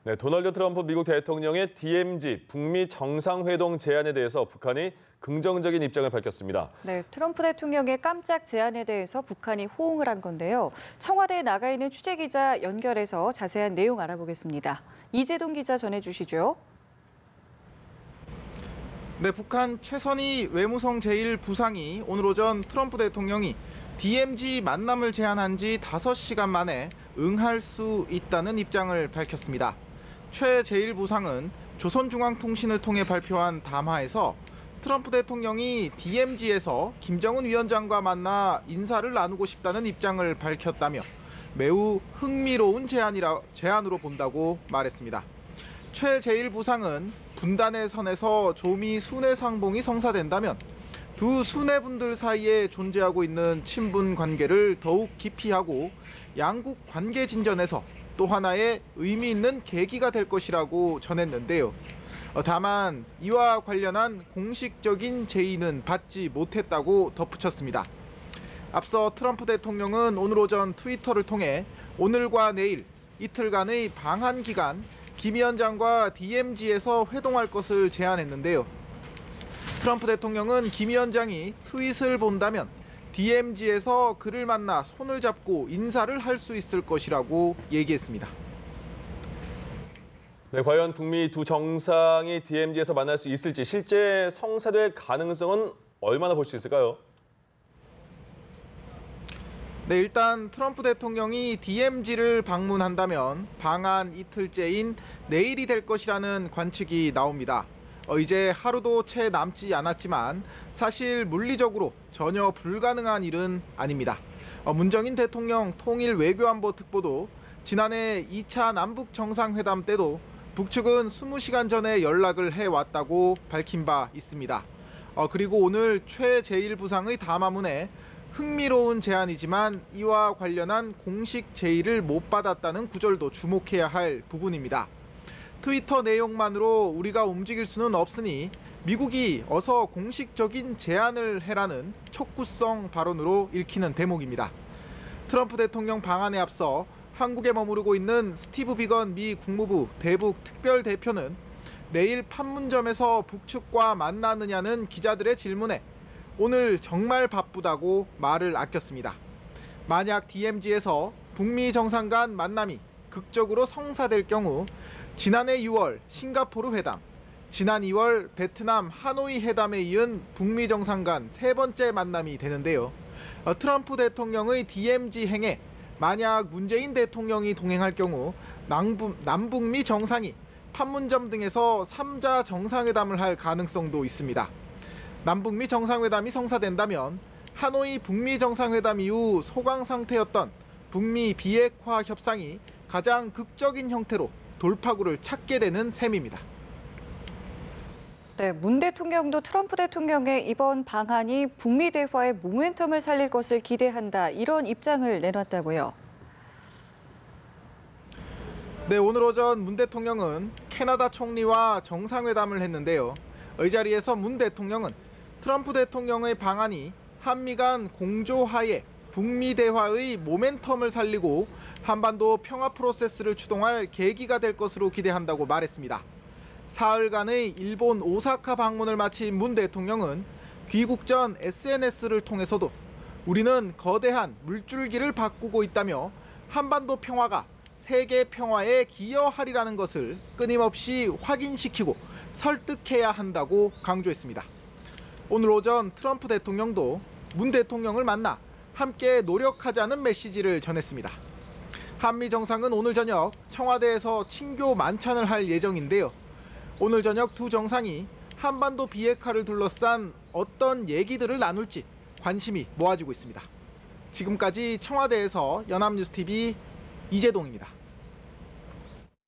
네, 도널드 트럼프 미국 대통령의 DMZ, 북미 정상회동 제안에 대해서 북한이 긍정적인 입장을 밝혔습니다. 네, 트럼프 대통령의 깜짝 제안에 대해서 북한이 호응을 한 건데요. 청와대에 나가 있는 취재기자 연결해서 자세한 내용 알아보겠습니다. 이재동 기자 전해주시죠. 네, 북한 최선희 외무성 제1부상이 오늘 오전 트럼프 대통령이 DMZ 만남을 제안한 지 5시간 만에 응할 수 있다는 입장을 밝혔습니다. 최 제1부상은 조선중앙통신을 통해 발표한 담화에서 트럼프 대통령이 DMZ에서 김정은 위원장과 만나 인사를 나누고 싶다는 입장을 밝혔다며 매우 흥미로운 제안으로 본다고 말했습니다. 최 제1부상은 분단의 선에서 조미 순회 상봉이 성사된다면 두 수뇌분들 사이에 존재하고 있는 친분 관계를 더욱 깊이 하고 양국 관계 진전에서 또 하나의 의미 있는 계기가 될 것이라고 전했는데요. 다만 이와 관련한 공식적인 제의는 받지 못했다고 덧붙였습니다. 앞서 트럼프 대통령은 오늘 오전 트위터를 통해 오늘과 내일 이틀간의 방한 기간 김 위원장과 DMZ에서 회동할 것을 제안했는데요. 트럼프 대통령은 김 위원장이 트윗을 본다면 DMZ에서 그를 만나 손을 잡고 인사를 할 수 있을 것이라고 얘기했습니다. 네, 과연 북미 두 정상이 DMZ에서 만날 수 있을지 실제 성사될 가능성은 얼마나 볼 수 있을까요? 네, 일단 트럼프 대통령이 DMZ를 방문한다면 방한 이틀째인 내일이 될 것이라는 관측이 나옵니다. 이제 하루도 채 남지 않았지만 사실 물리적으로 전혀 불가능한 일은 아닙니다. 문정인 대통령 통일 외교안보 특보도 지난해 2차 남북 정상회담 때도 북측은 20시간 전에 연락을 해왔다고 밝힌 바 있습니다. 그리고 오늘 최 제1부상의 담화문에 흥미로운 제안이지만 이와 관련한 공식 제의를 못 받았다는 구절도 주목해야 할 부분입니다. 트위터 내용만으로 우리가 움직일 수는 없으니 미국이 어서 공식적인 제안을 해라는 촉구성 발언으로 읽히는 대목입니다. 트럼프 대통령 방한에 앞서 한국에 머무르고 있는 스티브 비건 미 국무부 대북 특별대표는 내일 판문점에서 북측과 만나느냐는 기자들의 질문에 오늘 정말 바쁘다고 말을 아꼈습니다. 만약 DMZ에서 북미 정상 간 만남이 극적으로 성사될 경우 지난해 6월 싱가포르 회담, 지난 2월 베트남 하노이 회담에 이은 북미 정상 간 세 번째 만남이 되는데요. 트럼프 대통령의 DMZ 행에 만약 문재인 대통령이 동행할 경우 남북미 정상이 판문점 등에서 3자 정상회담을 할 가능성도 있습니다. 남북미 정상회담이 성사된다면 하노이 북미 정상회담 이후 소강 상태였던 북미 비핵화 협상이 가장 극적인 형태로 돌파구를 찾게 되는 셈입니다. 네, 문 대통령도 트럼프 대통령의 이번 방한이 북미 대화의 모멘텀을 살릴 것을 기대한다, 이런 입장을 내놨다고요. 네, 오늘 오전 문 대통령은 캐나다 총리와 정상회담을 했는데요. 이 자리에서 문 대통령은 트럼프 대통령의 방한이 한미 간 공조하에 북미 대화의 모멘텀을 살리고 한반도 평화 프로세스를 추동할 계기가 될 것으로 기대한다고 말했습니다. 사흘간의 일본 오사카 방문을 마친 문 대통령은 귀국 전 SNS를 통해서도 우리는 거대한 물줄기를 바꾸고 있다며 한반도 평화가 세계 평화에 기여하리라는 것을 끊임없이 확인시키고 설득해야 한다고 강조했습니다. 오늘 오전 트럼프 대통령도 문 대통령을 만나 함께 노력하자는 메시지를 전했습니다. 한미 정상은 오늘 저녁 청와대에서 친교 만찬을 할 예정인데요. 오늘 저녁 두 정상이 한반도 비핵화를 둘러싼 어떤 얘기들을 나눌지 관심이 모아지고 있습니다. 지금까지 청와대에서 연합뉴스TV 이재동입니다.